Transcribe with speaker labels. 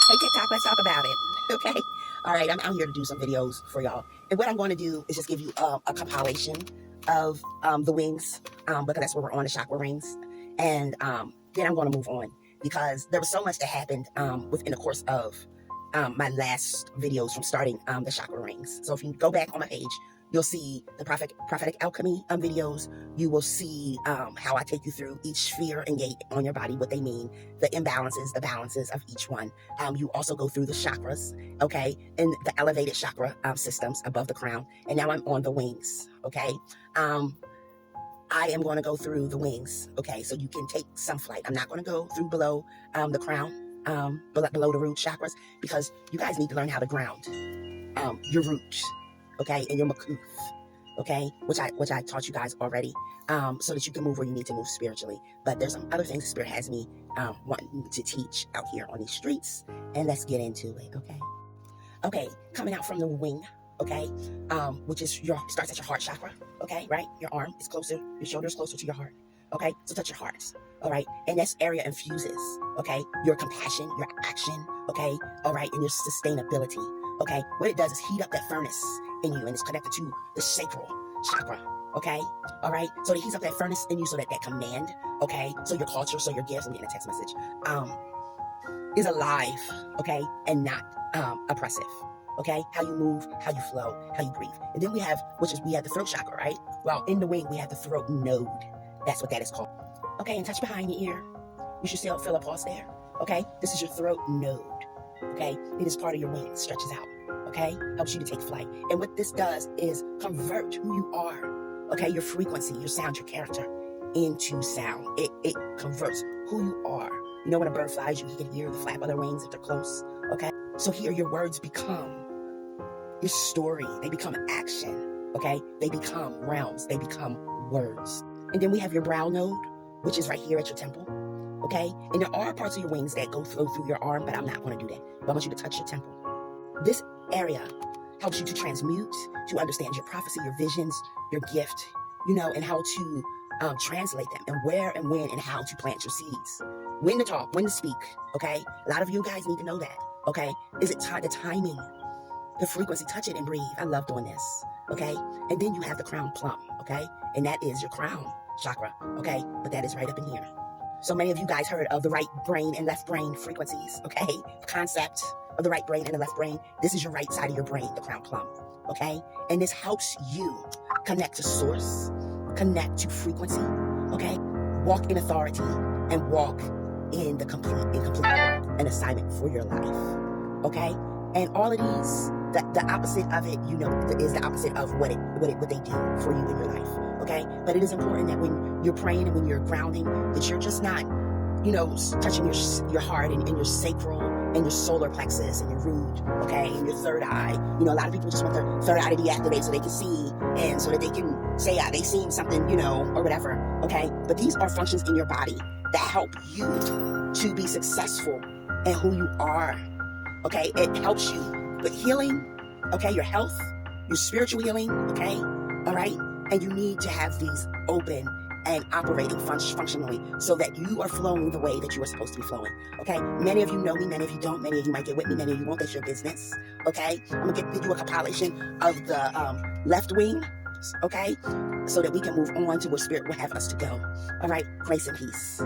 Speaker 1: Hey TikTok, let's talk about it. Okay. All right, I'm out here to do some videos for y'all. And what I'm going to do is just give you a compilation of the wings, because that's where we're on, the chakra rings. And then I'm going to move on because there was so much that happened within the course of my last videos from starting the chakra rings. So if you go back on my page, you'll see the prophetic alchemy videos. You will see how I take you through each sphere and gate on your body, what they mean, the imbalances, the balances of each one. You also go through the chakras, okay, and the elevated chakra systems above the crown. And now I'm on the wings, okay. I am going to go through the wings, okay, so you can take some flight. I'm not going to go through below the crown, below the root chakras, because you guys need to learn how to ground your root, okay, and your makuth, okay, which I taught you guys already, so that you can move where you need to move spiritually. But there's some other things the Spirit has me wanting to teach out here on these streets, and let's get into it, okay? Okay, coming out from the wing, okay, which is starts at your heart chakra, okay, right? Your arm is closer, your shoulder is closer to your heart, okay? So touch your heart, all right? And this area infuses, okay, your compassion, your action, okay, all right, and your sustainability, okay? What it does is heat up that furnace in you, and it's connected to the sacral chakra, okay, all right? So it heats up that furnace in you so that command, okay, so your culture, so your gifts, I'm getting a text message, is alive, okay, and not oppressive, okay? How you move, how you flow, how you breathe. And then we have the throat chakra, right? Well, in the wing, we have the throat node. That's what that is called. Okay, and touch behind your ear. You should still feel a pulse there, okay? This is your throat node, okay? It is part of your wing, it stretches out, okay? Helps you to take flight. And what this does is convert who you are, okay? Your frequency, your sound, your character into sound. It converts who you are. You know when a bird flies, you can hear the flap of their wings if they're close, okay? So here your words become your story. They become action, okay? They become realms. They become words. And then we have your brow node, which is right here at your temple, okay? And there are parts of your wings that go through your arm, but I'm not going to do that. But I want you to touch your temple. This area helps you to transmute, to understand your prophecy, your visions, your gift, you know, and how to translate them, and where and when and how to plant your seeds. When to talk, when to speak, okay? A lot of you guys need to know that, okay? Is it the timing, the frequency? Touch it and breathe. I love doing this, okay? And then you have the crown plum, okay? And that is your crown chakra, okay? But that is right up in here. So many of you guys heard of the right brain and left brain frequencies, okay? The concept of the right brain and the left brain. This is your right side of your brain, the crown plum, okay? And this helps you connect to source, connect to frequency, okay? Walk in authority and walk in the complete work and assignment for your life, okay? And all of these, the opposite of it, you know, is the opposite of what they do for you in your life, okay? But it is important that when you're praying and when you're grounding, that you're just not, you know, touching your heart and your sacral and your solar plexus and your root, okay, and your third eye. You know, a lot of people just want their third eye to be activated so they can see and so that they can say they seen something, you know, or whatever, okay? But these are functions in your body that help you to be successful in who you are, okay? It helps you with healing, okay, your health, your spiritual healing, okay, all right? And you need to have these open and operating functionally so that you are flowing the way that you are supposed to be flowing, okay? Many of you know me, many of you don't, many of you might get with me, many of you won't. That's your business, okay? I'm gonna give you a compilation of the left wing, okay? So that we can move on to where Spirit will have us to go, all right? Grace and peace.